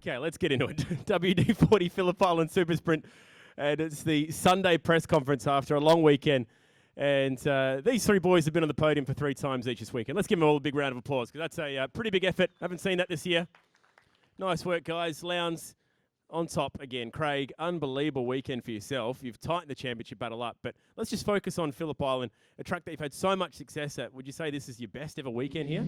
Okay, let's get into it. WD-40 Phillip Island SuperSprint, and it's the Sunday press conference after a long weekend. And these three boys have been on the podium for 3 times each this weekend. Let's give them all a big round of applause, because that's a pretty big effort. Haven't seen that this year. Nice work, guys. Lowndes on top again. Craig, unbelievable weekend for yourself. You've tightened the championship battle up, but let's just focus on Phillip Island, a track that you've had so much success at. Would you say this is your best ever weekend here?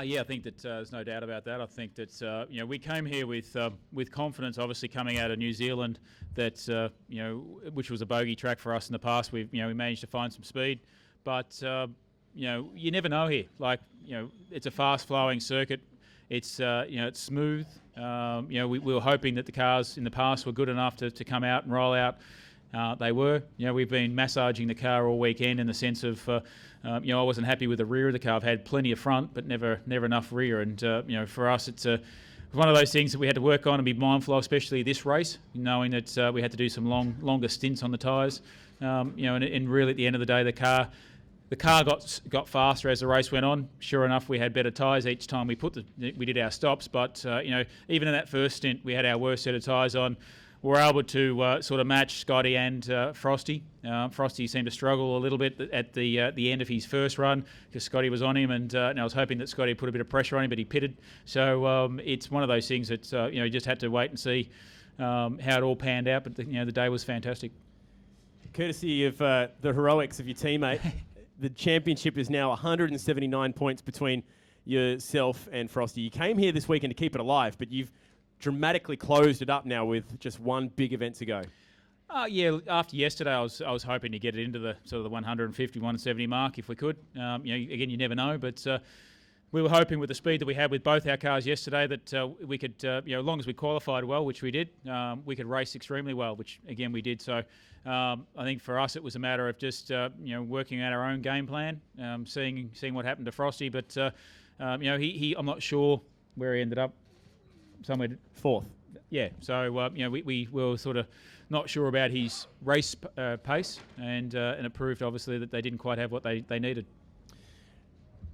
Yeah, I think that there's no doubt about that. I think that we came here with confidence, obviously coming out of New Zealand, that which was a bogey track for us in the past. We managed to find some speed, but you never know here. It's a fast-flowing circuit. It's it's smooth. We were hoping that the cars in the past were good enough to come out and roll out. They were. We've been massaging the car all weekend in the sense of, I wasn't happy with the rear of the car. I've had plenty of front, but never enough rear. And for us, it's one of those things that we had to work on and be mindful of, especially this race, knowing that we had to do some longer stints on the tyres. And really at the end of the day, the car got faster as the race went on. Sure enough, we had better tyres each time we did our stops. But even in that first stint, we had our worst set of tyres on. We were able to sort of match Scotty and Frosty. Frosty seemed to struggle a little bit at the end of his first run because Scotty was on him, and I was hoping that Scotty put a bit of pressure on him, but he pitted. So it's one of those things that you just had to wait and see how it all panned out. But the day was fantastic. Courtesy of the heroics of your teammate, the championship is now 179 points between yourself and Frosty. You came here this weekend to keep it alive, but you've dramatically closed it up now with just one big event to go. Yeah, after yesterday, I was hoping to get it into the sort of the 150, 170 mark if we could. Again, you never know, but we were hoping with the speed that we had with both our cars yesterday that we could, as long as we qualified well, which we did, we could race extremely well, which again we did. So I think for us it was a matter of just working out our own game plan, seeing what happened to Frosty. But I'm not sure where he ended up. Somewhere 4th. Yeah, so we were sort of not sure about his race pace, and it proved obviously that they didn't quite have what they needed.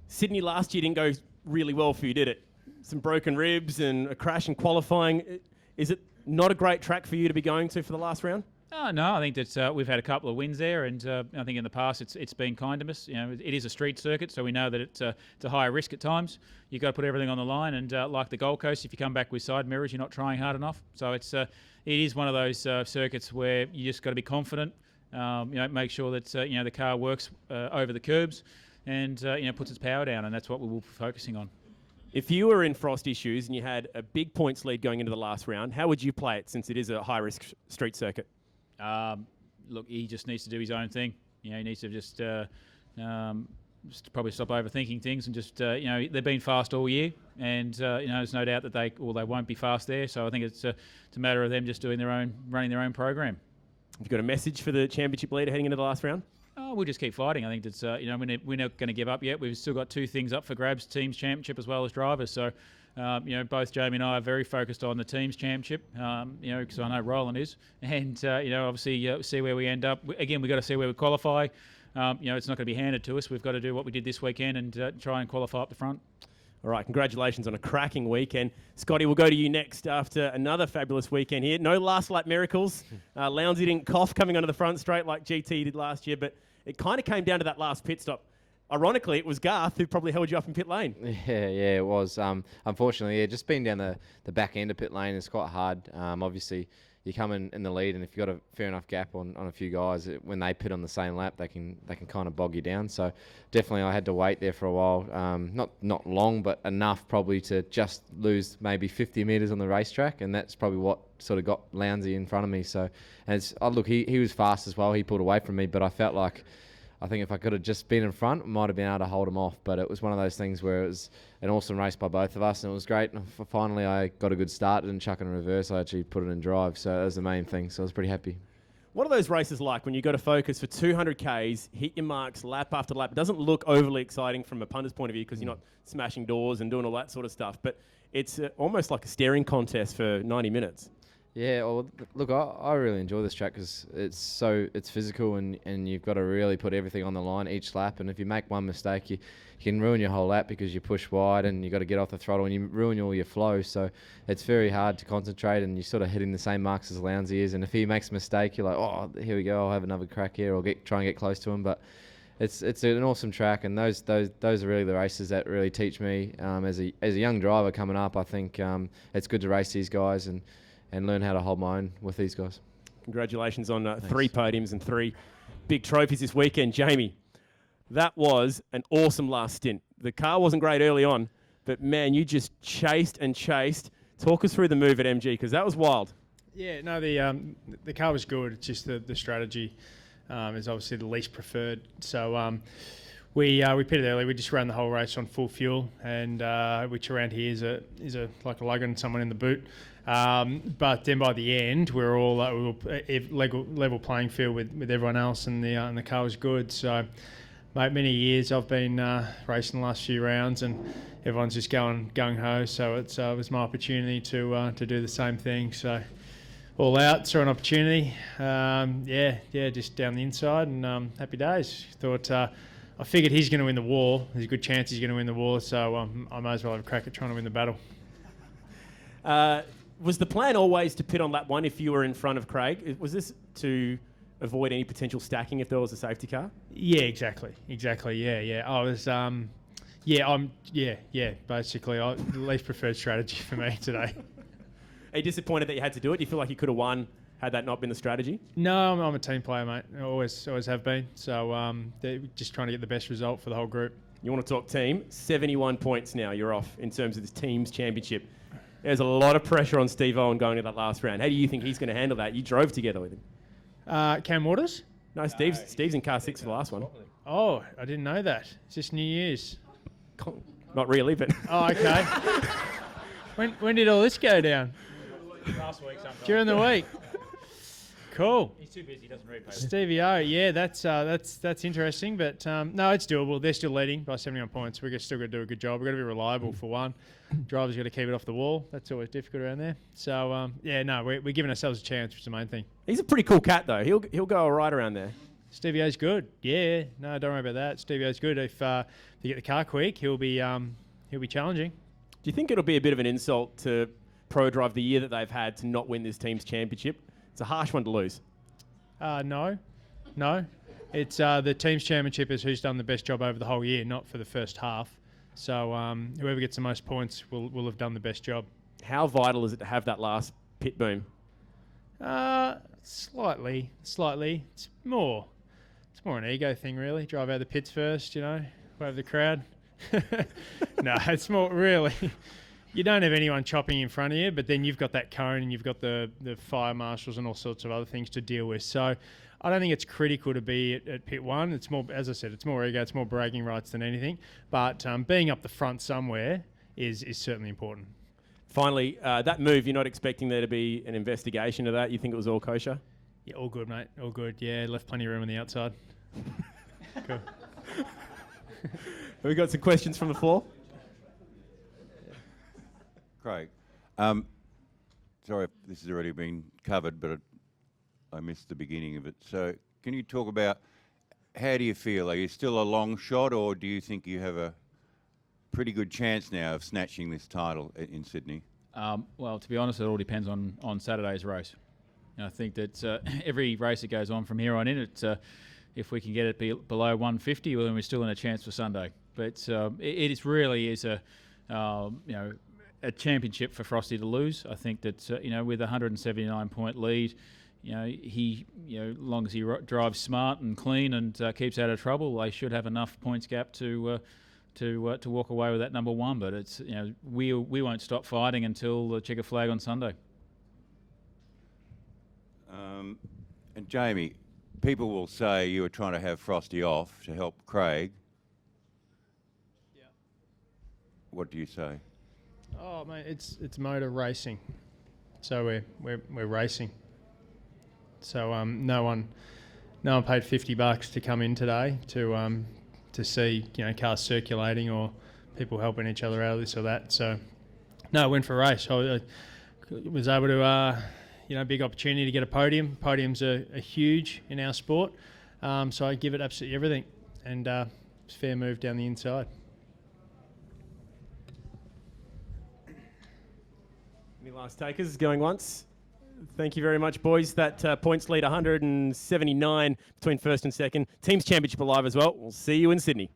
Sydney last year didn't go really well for you, did it? Some broken ribs and a crash in qualifying. Is it not a great track for you to be going to for the last round? No, I think that we've had a couple of wins there, and I think in the past it's been kind to us. It is a street circuit, so we know that it's a higher risk at times. You've got to put everything on the line, and like the Gold Coast, if you come back with side mirrors, you're not trying hard enough. So it is one of those circuits where you just got to be confident. Make sure that the car works over the curbs, and puts its power down, and that's what we will be focusing on. If you were in Frosty's shoes and you had a big points lead going into the last round, how would you play it since it is a high-risk street circuit? Look, he just needs to do his own thing. He needs to just probably stop overthinking things and just, they've been fast all year, and there's no doubt that they won't be fast there. So I think it's a matter of them just running their own program. Have you got a message for the championship leader heading into the last round? Oh, we'll just keep fighting. I think that's we're not going to give up yet. We've still got 2 things up for grabs: teams championship as well as drivers. So. Both Jamie and I are very focused on the team's championship, because I know Roland is. And, obviously see where we end up. Again, we've got to see where we qualify. It's not going to be handed to us. We've got to do what we did this weekend and try and qualify up the front. All right, congratulations on a cracking weekend. Scotty, we'll go to you next after another fabulous weekend here. No last lap miracles. Lowndes didn't cough coming onto the front straight like GT did last year, but it kind of came down to that last pit stop. Ironically, it was Garth who probably held you up in pit lane. Yeah, it was. Unfortunately, just being down the back end of pit lane is quite hard. Obviously, you come in the lead, and if you've got a fair enough gap on a few guys, when they pit on the same lap, they can kind of bog you down. So definitely, I had to wait there for a while. Not long, but enough probably to just lose maybe 50 metres on the racetrack, and that's probably what sort of got Lowndesy in front of me. So, look, he was fast as well. He pulled away from me, but I felt like, I think if I could have just been in front, I might have been able to hold him off. But it was one of those things where it was an awesome race by both of us, and it was great. And finally, I got a good start, didn't chuck it in reverse. I actually put it in drive, so that was the main thing. So I was pretty happy. What are those races like when you got to focus for 200 Ks, hit your marks lap after lap? It doesn't look overly exciting from a punter's point of view because you're not smashing doors and doing all that sort of stuff, but it's almost like a staring contest for 90 minutes. Yeah, well, look, I really enjoy this track because it's physical and you've got to really put everything on the line each lap. And if you make one mistake, you can ruin your whole lap because you push wide and you got to get off the throttle and you ruin all your flow. So it's very hard to concentrate and you're sort of hitting the same marks as Lowndesy is. And if he makes a mistake, you're like, oh, here we go, I'll have another crack here or try and get close to him. But it's an awesome track, and those are really the races that really teach me as a young driver coming up. I think it's good to race these guys and learn how to hold my own with these guys. Congratulations on 3 podiums and 3 big trophies this weekend. Jamie, that was an awesome last stint. The car wasn't great early on, but man, you just chased and chased. Talk us through the move at MG, because that was wild. Yeah, no, the car was good. It's just the strategy is obviously the least preferred. So we pitted early. We just ran the whole race on full fuel, and which around here is a like a lug and someone in the boot. But then by the end, we were level playing field with everyone else, and the car was good. So, mate, many years I've been racing the last few rounds, and everyone's just going gung ho. So it was my opportunity to do the same thing. So all out, saw an opportunity. Just down the inside, and happy days. Thought. I figured he's going to win the war. There's a good chance he's going to win the war, so I might as well have a crack at trying to win the battle. Was the plan always to pit on lap 1 if you were in front of Craig? Was this to avoid any potential stacking if there was a safety car? Yeah, exactly. Yeah. I was, basically, the least preferred strategy for me today. Are you disappointed that you had to do it? Do you feel like you could have won had that not been the strategy? No, I'm a team player, mate. I always have been. So they're just trying to get the best result for the whole group. You want to talk team? 71 points now you're off in terms of this team's championship. There's a lot of pressure on Steve Owen going to that last round. How do you think he's going to handle that? You drove together with him. Cam Waters? No, Steve's in car 6 for the last one. Oh, I didn't know that. It's just New Year's. Not really, but... Oh, okay. When did all this go down? Last week sometime. During the week. Cool. He's too busy, he doesn't read papers. Stevie O, yeah, that's interesting, but no, it's doable. They're still leading by 71 points. We're still going to do a good job. We've got to be reliable for one. Drivers got to keep it off the wall. That's always difficult around there. So we're giving ourselves a chance, which is the main thing. He's a pretty cool cat though. He'll go all right around there. Stevie O's good. Yeah, no, don't worry about that. Stevie O's good. If you get the car quick, he'll be challenging. Do you think it'll be a bit of an insult to Pro Drive the year that they've had to not win this team's championship? It's a harsh one to lose. No. It's the team's championship is who's done the best job over the whole year, not for the first half. So whoever gets the most points will have done the best job. How vital is it to have that last pit boom? Slightly. It's more an ego thing, really. Drive out of the pits first, wave the crowd. No, it's more really. You don't have anyone chopping in front of you, but then you've got that cone and you've got the fire marshals and all sorts of other things to deal with. So I don't think it's critical to be at pit 1. It's more, as I said, it's more ego, it's more bragging rights than anything. But being up the front somewhere is certainly important. Finally, that move, you're not expecting there to be an investigation of that? You think it was all kosher? Yeah, all good, mate. All good. Yeah, left plenty of room on the outside. Cool. Have we got some questions from the floor? Craig, sorry if this has already been covered, but I missed the beginning of it. So can you talk about how do you feel? Are you still a long shot, or do you think you have a pretty good chance now of snatching this title in Sydney? Well, to be honest, it all depends on Saturday's race. I think that every race that goes on from here on in, if we can get it below 150, well, then we're still in a chance for Sunday. But it really is a championship for Frosty to lose. I think that with a 179-point lead, he as long as he drives smart and clean and keeps out of trouble, they should have enough points gap to walk away with that number 1. But it's we won't stop fighting until the checker flag on Sunday. And Jamie, people will say you were trying to have Frosty off to help Craig. Yeah. What do you say? Oh, mate, it's motor racing, so we're racing. So no one paid $50 to come in today to see cars circulating or people helping each other out of this or that. So no, I went for a race. I was able to big opportunity to get a podium. Podiums are huge in our sport, so I give it absolutely everything, and it's a fair move down the inside. Any last takers going once? Thank you very much, boys. That points lead 179 between first and second. Teams Championship alive as well. We'll see you in Sydney.